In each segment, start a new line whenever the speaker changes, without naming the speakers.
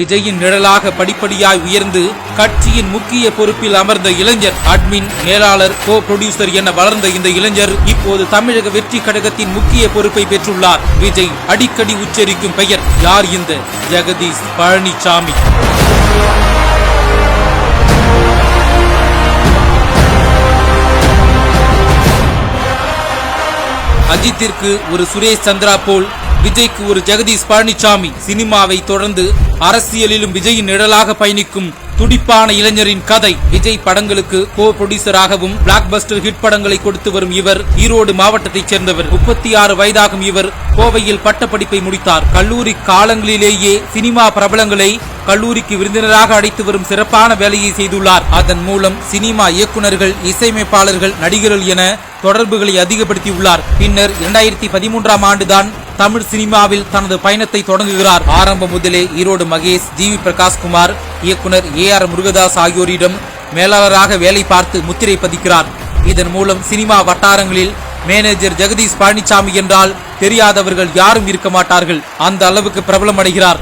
விஜயின் நிழலாக படிப்படியாய் உயர்ந்து கட்சியின் முக்கிய பொறுப்பில் அமர்ந்த இளைஞர், அட்மின், மேலாளர், கோ புரொடியூசர் என வளர்ந்த இந்த இளைஞர் இப்போது தமிழக வெற்றி கழகத்தின் முக்கிய பொறுப்பை பெற்றுள்ளார். விஜய் அடிக்கடி உச்சரிக்கும் பெயர் யார்? இந்த ஜெகதீஷ் பழனிசாமி. அஜித்திற்கு ஒரு சுரேஷ் சந்திரா போல் விஜய்க்கு ஒரு ஜெகதீஷ் பழனிசாமி. சினிமாவை தொடர்ந்து அரசியலிலும் விஜயின் நிழலாக பயணிக்கும் துடிப்பான இளைஞரின் கதை. விஜய் படங்களுக்கு கோ புரொடியூசராகவும் பிளாக் பஸ்டர் ஹிட் படங்களை கொடுத்து வரும் இவர் ஈரோடு மாவட்டத்தைச் சேர்ந்தவர். 36 வயதாகும் இவர் கோவையில் பட்டப்படிப்பை முடித்தார். கல்லூரி காலங்களிலேயே சினிமா பிரபலங்களை கல்லூரிக்கு விருந்தினராக அழைத்து வரும் சிறப்பான வேலையை செய்துள்ளார். அதன் மூலம் சினிமா இயக்குநர்கள், இசையமைப்பாளர்கள், நடிகர்கள் என தொடர்புகளை அதிகப்படுத்தியுள்ளார். பின்னர் 2013ஆம் ஆண்டுதான் தமிழ் சினிமாவில் தனது பயணத்தை தொடங்குகிறார். ஆரம்பம் முதலே ஈரோடு மகேஷ், ஜிவி பிரகாஷ்குமார், இயக்குனர் AR முருகதாஸ் ஆகியோரிடம் மேலாளராக வேலை பார்த்து முத்திரை பதிக்கிறார். இதன் மூலம் சினிமா வட்டாரங்களில் மேனேஜர் ஜெகதீஷ் பழனிசாமி என்றால் தெரியாதவர்கள் யாரும் இருக்க மாட்டார்கள். அந்த அளவுக்கு பிரபலம் அடைகிறார்.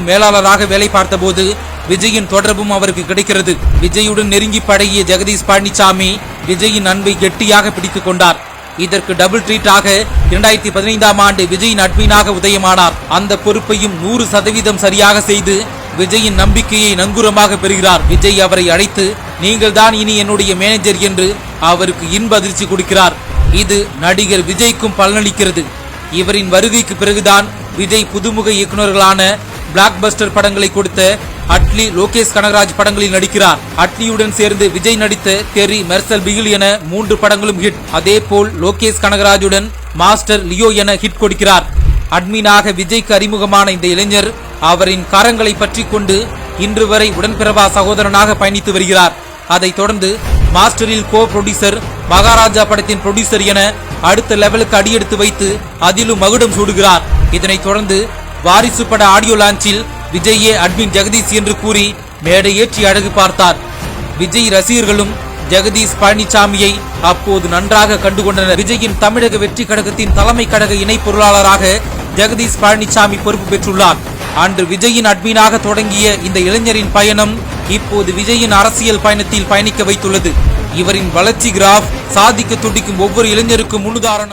மேலாளராக வேலை பார்த்தபோது விஜயின் தொடர்பும் அவருக்கு கிடைக்கிறது. விஜயுடன் நெருங்கி பழகிய ஜெகதீஷ் பழனிசாமி விஜயின் அன்பை கெட்டியாக பிடித்துக் கொண்டார். இதற்கு டபுள் ட்ரீட்டாக 2015ஆம் ஆண்டு விஜயின் அட்மினாக உதயமானார். அந்த பொறுப்பையும் 100% சரியாக செய்து விஜயின் நம்பிக்கையை நங்கூரமாக பெறுகிறார். விஜய் அவரை அழைத்து, நீங்கள் தான் இனி என்னுடைய மேனேஜர் என்று அவருக்கு இன்ப அதிர்ச்சி கொடுக்கிறார். இது நடிகர் விஜய்க்கும் பலனளிக்கிறது. இவரின் வருகைக்கு பிறகுதான் விஜய் புதுமுக இயக்குநர்களான பிளாக் பஸ்டர் படங்களை கொடுத்த அட்லி, லோகேஷ் கனகராஜ் படங்களில் நடிக்கிறார். அட்லியுடன் சேர்ந்து விஜய் நடித்த தெரி, மெர்சல், பிகில் என 3 படங்களும் ஹிட். அதே போல் லோகேஷ் கனகராஜுடன் மாஸ்டர், லியோ என ஹிட் கொடுக்கிறார். அட்மினாக விஜய்க்கு அறிமுகமான இந்த இளைஞர் அவரின் கரங்களை பற்றி கொண்டு இன்று வரை உடன்பிறவா சகோதரனாக பயணித்து வருகிறார். அதைத் தொடர்ந்து மாஸ்டரில் கோ புரொடியூசர், மகாராஜா படத்தின் புரொடியூசர் என அடுத்த லெவலுக்கு அடியெடுத்து வைத்து அதிலும் மகுடம் சூடுகிறார். இதனைத் தொடர்ந்து வாரிசு பட ஆடியோ லான்ச்சில் விஜயே அட்மின் ஜெகதீஷ் என்று கூறி மேடை ஏற்றி அழகு பார்த்தார். விஜய் ரசிகர்களும் ஜெகதீஷ் பழனிசாமியை அப்போது நன்றாக கண்டுகொண்டனர். விஜயின் தமிழக வெற்றி கழகத்தின் தலைமை கழக இணை பொருளாளராக ஜெகதீஷ் பழனிசாமி பொறுப்பு பெற்றுள்ளார். அன்று விஜயின் அட்மினாக தொடங்கிய இந்த இளைஞரின் பயணம் இப்போது விஜயின் அரசியல் பயணத்தில் பயணிக்க வைத்துள்ளது. இவரின் வளர்ச்சி கிராஃப் சாதிக்க துடிக்கும் ஒவ்வொரு இளைஞருக்கும் முன்னுதாரணம்.